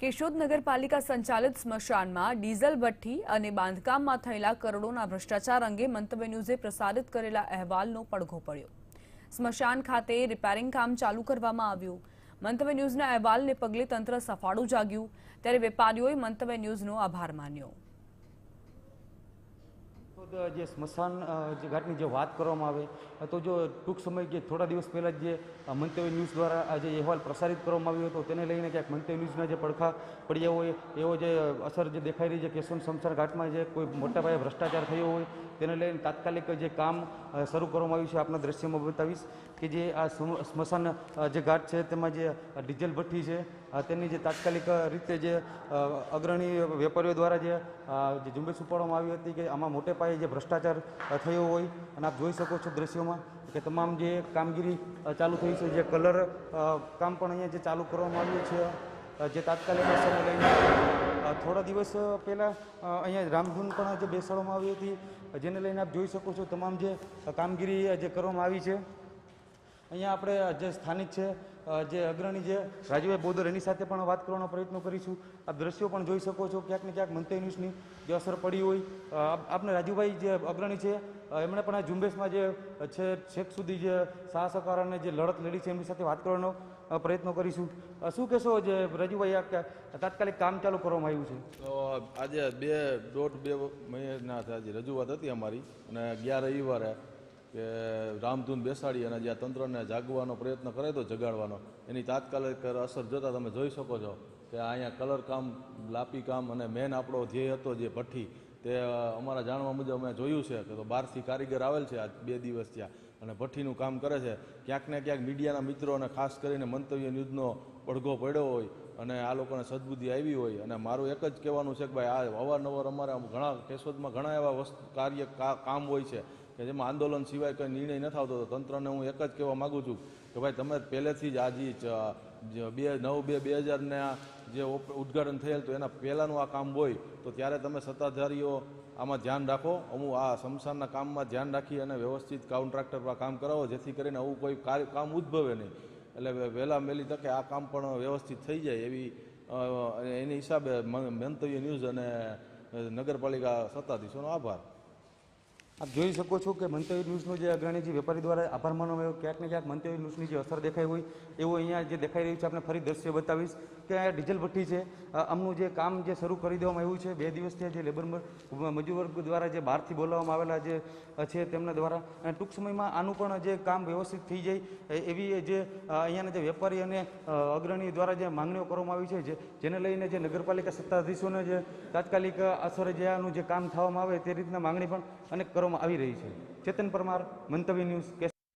કેશોદ નગરપાલિકા સંચાલિત સ્મશાનમાં ડીઝલ ભઠ્ઠી અને બાંધકામમાં થયેલા કરોડોના ભ્રષ્ટાચાર અંગે મંતવ્ય ન્યૂઝે પ્રસારિત કરેલા અહેવાલનો પડઘો પડ્યો। સ્મશાન ખાતે રિપેરિંગ કામ ચાલુ કરવામાં આવ્યું। મંતવ્ય ન્યૂઝના અહેવાલને પગલે તંત્ર સફાળું જાગ્યું, ત્યારે વેપારીઓએ મંતવ્ય ન્યૂઝનો આભાર માન્યો। જે સ્મશાન ઘાટની જે વાત કરવામાં આવે તો જો ટૂંક સમય કે થોડા દિવસ પહેલાં જે મંતવ્ય ન્યૂઝ દ્વારા જે અહેવાલ પ્રસારિત કરવામાં આવ્યો હતો તેને લઈને ક્યાંક મંતવ્ય ન્યૂઝના જે પડખા પડ્યા હોય એવો જે અસર જે દેખાઈ રહી છે કેશોદ સ્મશાન ઘાટમાં જે કોઈ મોટા પાયે ભ્રષ્ટાચાર થયો હોય તેને લઈને તાત્કાલિક જે કામ શરૂ કરવામાં આવ્યું છે। આપના દ્રશ્યમાં બતાવીશ કે જે આ સ્મશાન જે ઘાટ છે તેમાં જે ડીઝલ ભઠ્ઠી છે તેની જે તાત્કાલિક રીતે જે અગ્રણી વેપારીઓ દ્વારા જે ઝુંબેશ ઉપાડવામાં આવી હતી કે આમાં મોટે પાયે જે ભ્રષ્ટાચાર થયો હોય અને આપ જોઈ શકો છો દ્રશ્યોમાં કે તમામ જે કામગીરી ચાલુ થઈ છે, જે કલર કામ પણ અહીંયા જે ચાલુ કરવામાં આવ્યું છે, જે તાત્કાલિક અસરને લઈને થોડા દિવસ પહેલાં અહીંયા રામધૂન પણ જે બેસાડવામાં આવી હતી, જેને લઈને આપ જોઈ શકો છો તમામ જે કામગીરી જે કરવામાં આવી છે। અહીંયા આપણે જે સ્થાનિક છે જે અગ્રણી જે રાજુભાઈ બોદર એની સાથે પણ વાત કરવાનો પ્રયત્ન કરીશું। આપ દ્રશ્યો પણ જોઈ શકો છો ક્યાંક ને ક્યાંક મંતવ્ય ન્યૂઝની જે અસર પડી હોય। આપને રાજુભાઈ જે અગ્રણી છે એમણે પણ આ ઝુંબેશમાં જે છે છેક સુધી જે સાહસકાર અને જે લડત લડી છે એમની સાથે વાત કરવાનો પ્રયત્ન કરીશું। શું કહેશો જે રાજુભાઈ આ તાત્કાલિક કામ ચાલુ કરવામાં આવ્યું છે? તો આજે 2.5 મહિના આજે રજૂઆત હતી અમારી, અને ગયા રવિવારે કે રામધૂન બેસાડી અને જ્યાં તંત્રને જાગવાનો પ્રયત્ન કરે તો જગાડવાનો, એની તાત્કાલિક અસર જોતાં તમે જોઈ શકો છો કે અહીંયા કલર કામ, લાપી કામ અને મેન આપણો ધ્યેય હતો જે ભઠ્ઠી, તે અમારા જાણવા મુજબ અમે જોયું છે કે તો બહારથી કારીગર આવેલ છે, આ 2 દિવસ થયા અને ભઠ્ઠીનું કામ કરે છે। ક્યાંક ને ક્યાંક મીડિયાના મિત્રો અને ખાસ કરીને મંતવ્ય ન્યૂઝનો પડઘો પડ્યો હોય અને આ લોકોને સદબુદ્ધિ આવી હોય, અને મારું એક જ કહેવાનું છે કે ભાઈ આ અવારનવાર અમારે ઘણા કેશોદમાં ઘણા એવા કામ હોય છે કે જેમાં આંદોલન સિવાય કંઈ નિર્ણય ન થતો, તો તંત્રને હું એક જ કહેવા માગું છું કે ભાઈ તમે પહેલેથી જ આજે 9/2/2000 જે ઉદ્ઘાટન થયેલ તો એના પહેલાંનું આ કામ હોય તો ત્યારે તમે સત્તાધારીઓ આમાં ધ્યાન રાખો, અમુક આ સ્મશાનના કામમાં ધ્યાન રાખી અને વ્યવસ્થિત કોન્ટ્રાક્ટર પર કામ કરાવો, જેથી કરીને આવું કોઈ કામ ઉદ્ભવે નહીં, એટલે વહેલા વહેલી તકે આ કામ પણ વ્યવસ્થિત થઈ જાય એવી એની હિસાબે મંતવ્ય ન્યૂઝ અને નગરપાલિકા સત્તાધીશોનો આભાર। આપ જોઈ શકો છો કે મંતવ્ય ન્યૂઝનો જે અગ્રણી જે વેપારી દ્વારા આભાર માનવામાં આવ્યો, ક્યાંક ને ક્યાંક મંતવ્ય ન્યૂઝની જે અસર દેખાઈ હોય એવું અહીંયા જે દેખાઈ રહ્યું છે। આપણે ફરી દ્રશ્ય બતાવીશ કે આ ડીઝલ ભઠ્ઠી છે, આમનું જે કામ જે શરૂ કરી દેવામાં આવ્યું છે 2 દિવસથી, જે લેબર મજૂર વર્ગ દ્વારા જે બહારથી બોલાવવામાં આવેલા જે છે તેમના દ્વારા, અને ટૂંક સમયમાં આનું પણ જે કામ વ્યવસ્થિત થઈ જાય એવી જે અહીંયાના જે વેપારી અને અગ્રણી દ્વારા જે માંગણીઓ કરવામાં આવી છે, જેને લઈને જે નગરપાલિકા સત્તાધીશોને જે તાત્કાલિક અસરે જે આનું જે કામ થવામાં આવે તે રીતના માંગણી પણ અનેક કરવામાં આવી રહી છે। ચેતન પરમાર, મંતવ્ય ન્યૂઝ, કેશોદ।